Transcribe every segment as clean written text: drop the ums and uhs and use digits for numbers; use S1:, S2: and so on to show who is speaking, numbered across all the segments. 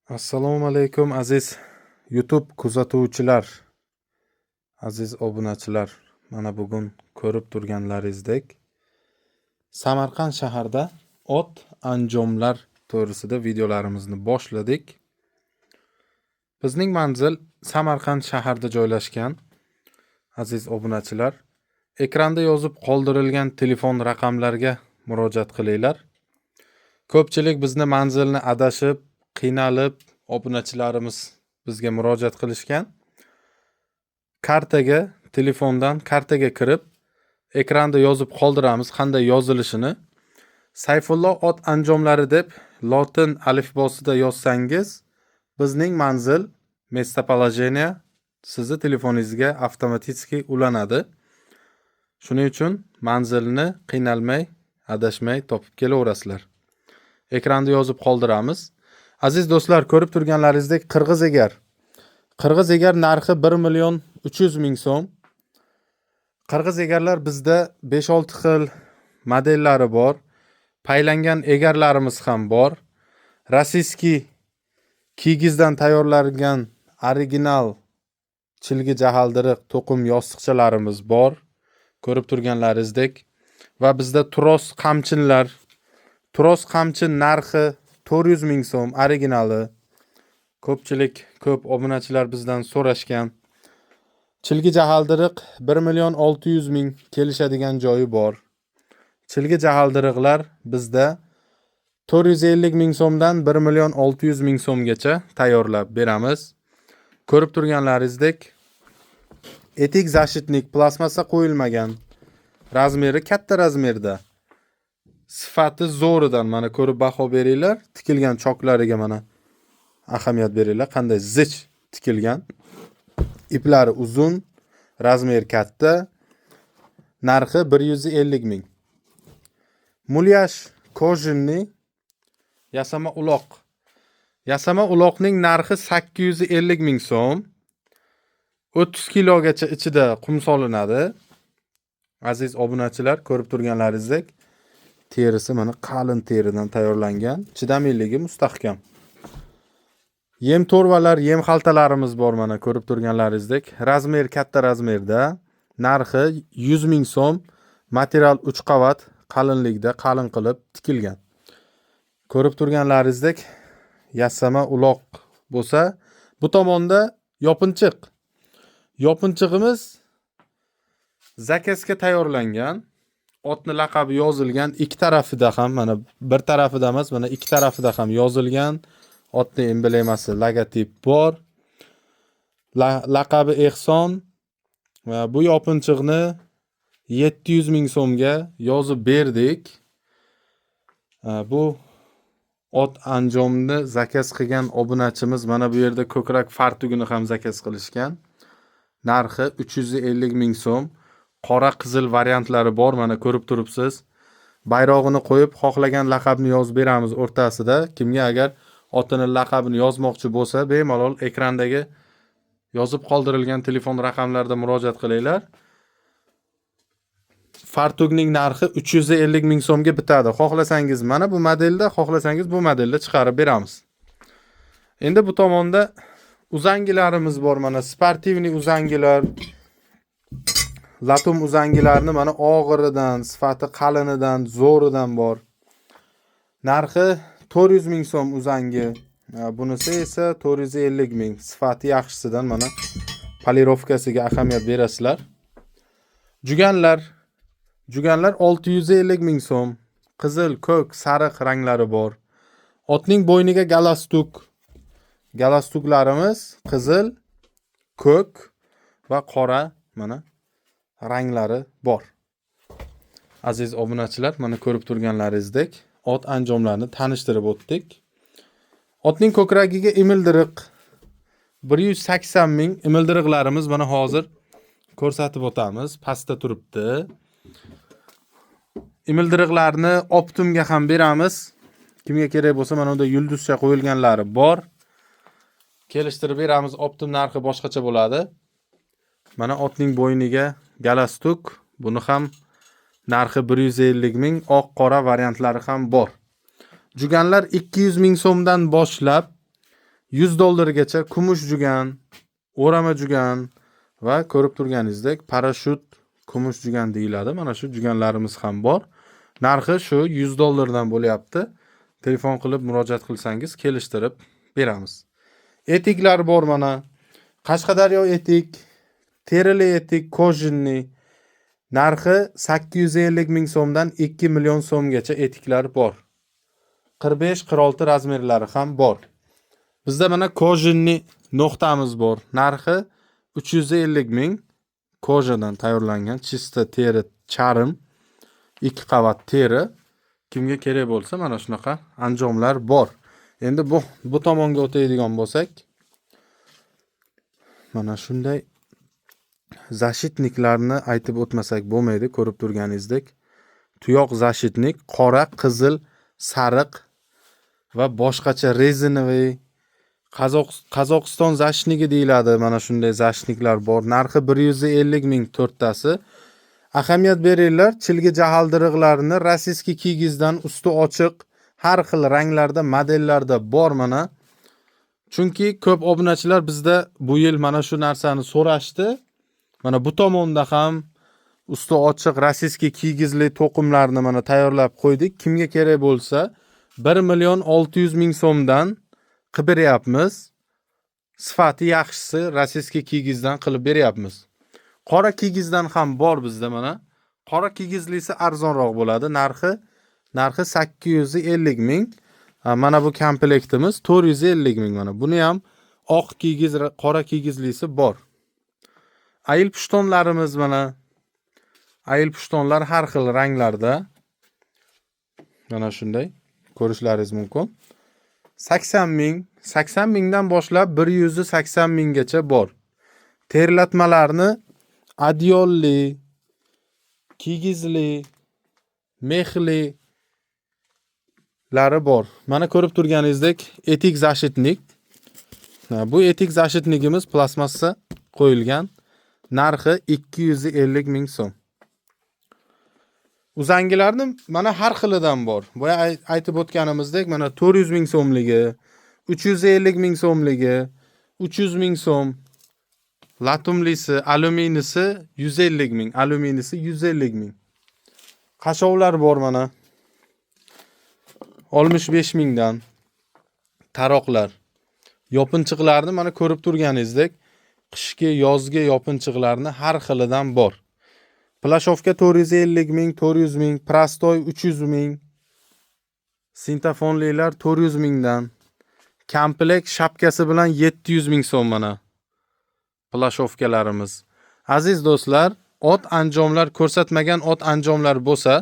S1: Assalomu alaykum aziz YouTube kuzatuvchilar, aziz obunachilar. Mana bugun ko'rib turganlaringizdek Samarqand shahrida ot anjomlar to'g'risida videolarimizni boshladik. Bizning manzil Samarqand shahrida joylashgan. Aziz obunachilar, ekranda yozib qoldirilgan telefon raqamlariga murojaat qilinglar. Ko'pchilik bizni manzilni adashib, qiynalib, obunachilarimiz bizga murojaat qilishgan. Telefondan kartaga kirib, ekranda yozib qoldiramiz qanday yozilishini. Sayfullo ot anjomlari deb lotin alifbosida yozsangiz, bizning manzil местоположение sizni telefoningizga avtomatik ulanadi. Shuning uchun manzilni qiynalmay, adashmay topib kelaverasizlar. Ekranda yozib qoldiramiz. Aziz do'stlar, ko'rib turganlaringizdek qirg'iz egar. Qirg'iz egar narxi 1.300.000 so'm. Qirg'iz egarlar bizda 5-6 xil modellari bor. Paylangan egarlarimiz ham bor. Rossiyskiy kigizdan tayyorlangan original chilgi jahaldiriq to'qim yostiqchalarimiz bor. Ko'rib turganlaringizdek va bizda tros qamchin narxi 400.000 so'm originali. Ko'p obunachilar bizdan so'rashgan. Chilgi jahaldiriq 1.600.000 kelishadigan joyi bor. Chilgi jahaldiriqlar bizda 450.000 so'mdan 1.600.000 so'mgacha tayyorlab beramiz. Ko'rib turganlaringizdek etik zashitnik plasmassa qo'yilmagan. Razmeri katta razmerda. Sifati zo'ridan mana ko'rib baho beringlar. Tikilgan choklariga mana ahamiyat beringlar. Qanday zich tikilgan. Iplari uzun, razmer katta. Narxi 150.000. Mulyaj kojinni yasama uloq. Yasama uloqning narxi 850.000 so'm. 30 kilogacha ichida qum solinadi. Aziz obunachilar, ko'rib turganlaringizdek terisi mana qalin teridan tayyorlangan, chidamliligi mustahkam. Yem to'rvalar, yem xaltalarimiz bor mana ko'rib turganlaringizdek. Razmer katta razmerda, narxi 100.000 so'm. Material 3 qavat qalinlikda qalin qilib tikilgan. Ko'rib turganlaringizdek yasama uloq bo'lsa, bu tomonda yopinchiq. Yopinchig'imiz zakazga tayyorlangan. Otni laqabi yozilgan, ikki tarafida ham mana bir tarafida emas, mana ikki tarafida ham yozilgan. Otning emblemasi, logotip bor. Laqabi Ehson va bu yopinchiqni 700.000 so'mga yozib berdik. Bu ot anjomni zakaz qilgan obunachimiz mana bu yerda ko'krak fartugini ham zakaz qilishgan. Narxi 350.000 so'm. Qora qizil variantlari bor, mana ko'rib turibsiz. Bayrog'ini qo'yib, xohlagan laqabni yozib beramiz o'rtasida. Kimga agar otining laqabini yozmoqchi bo'lsa, bemalol ekrandagi yozib qoldirilgan telefon raqamlarida murojaat qilinglar. Fartugning narxi 350.000 so'mga bitadi. Xohlasangiz mana bu modelda, xohlasangiz bu modelda chiqarib beramiz. Endi bu tomonda uzangilarimiz bor, mana sportivniy uzangilar. Latum uzangilarni mana og'iridan, sifati qalinidan, zo'ridan bor. Narxi 400.000 so'm uzangi. Bunisi esa 450.000. Sifati yaxshisidan mana polirovkasiga ahamiyat berasizlar. Juganlar 650.000 so'm. Qizil, ko'k, sariq ranglari bor. Otning bo'yniga galastuk. Galastuklarimiz qizil, ko'k va qora mana ranglari bor. Aziz obunachilar, mana ko'rib turganlaringizdek ot anjomlarini tanishtirib o'tdik. Otning ko'kragiga imildiriq 180.000 imildiriqlarimiz mana hozir ko'rsatib o'tamiz. Pastda turibdi. Imildiriqlarni optimga ham beramiz. Kimga kerak bo'lsa mana unda yulduzcha qo'yilganlari bor. Kelishtirib beramiz. Optim narxi boshqacha bo'ladi. Mana otning bo'yniga galastuk. Buni ham narxi 150.000, oq qora variantlari ham bor. Juganlar 200.000 so'mdan boshlab $100 kumush jugan, o'rama jugan va ko'rib turganingizdek parashyut kumush jugan deyiladi. Mana shu juganlarimiz ham bor. Narxi shu $100 dan bo'lyapti. Telefon qilib murojaat qilsangiz kelishtirib beramiz. Etiklar bor mana. Qashqadaryo etik, terili etik, kojinli. Narxi 850 ming so'mdan 2 million so'mgacha etiklar bor. 45-46 razmerlari ham bor. Bizda mana kojinli no'xtamiz bor. Narxi 350 ming. Kojadan tayyorlangan chista teri charim, 2 qavat teri. Kimga kerak bo'lsa mana shunaqa anjomlar bor. Endi bu tomonga o'taydigan bo'lsak, mana shunday zashitniklarni aytib o'tmasak bo'lmaydi. Ko'rib turganingizdek, tuyoq zashitnik, qora, qizil, sariq va boshqacha rezinoviy Qozog'iston zashitnigi deyiladi. Mana shunday zashitniklar bor. Narxi 150 ming to'rttasi. Ahamiyat beringlar, chilgi jahaldiriqlarini rossiyskiy kiyigizdan usti ochiq, har xil ranglarda, modellarda bor mana. Chunki ko'p obunachilar bizda bu yil mana shu narsani so'rashdi. Mana bu tomonda ham usti ochiq rossiyskiy kiyigizli to'qimlarni mana tayyorlab qo'ydik. Kimga kerak bo'lsa 1,6 million so'mdan qilib beryapmiz. Sifati yaxshisi rossiyskiy kiyigizdan qilib beryapmiz. Qora kiyigizdan ham bor bizda mana. Qora kiyigizlisi arzonroq bo'ladi. Narxi 850 ming. Mana bu komplektimiz 450 ming mana. Buni ham oq kiyigiz, qora kiyigizlisi bor. Ayil pushtonlarimiz mana. Ayil pushtonlar har xil ranglarda. Mana shunday ko'rishlaringiz mumkin. 80 ming, 80 mingdan boshlab 180 minggacha bor. Terlatmalarni adyolli, kiyigizli, mexli lari bor. Mana ko'rib turganingizdek etik zashitnik. Bu etik zashitnigimiz plastmassa qo'yilgan. Narxi 250 ming so'm. Uzangilarni mana har xilidan bor. Boya aytib o'tganimizdek mana 400 ming so'mligi, 350 ming so'mligi, 300 ming so'm. Latumlisi, alyuminiysi 150 ming, alyuminiysi 150 ming. Qashovlar bor mana. 65 mingdan. Taroqlar. Yopinchiqlarni mana ko'rib turganingizdek, qishki, yozgi yopinchiqlarni har xilidan bor. Plashovka 450 ming, 400 ming, prastoy 300 ming. Sintafonlilar 400 mingdan. Komplekt shapkasi bilan 700 ming so'm mana. Plashovkalarimiz. Aziz do'stlar, ot anjomlar ko'rsatmagan ot anjomlar bo'lsa,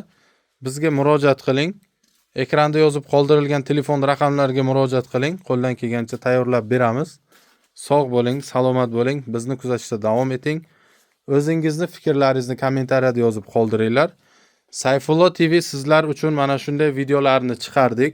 S1: bizga murojaat qiling. Ekranda yozib qoldirilgan telefon raqamlariga murojaat qiling. Qo'ldan kelgancha tayyorlab beramiz. Sog' bo'ling, salomat bo'ling. Bizni kuzatishda davom eting. O'zingizni fikrlaringizni kommentariyada yozib qoldiringlar. Sayfullo TV sizlar uchun mana shunday videolarni chiqardik.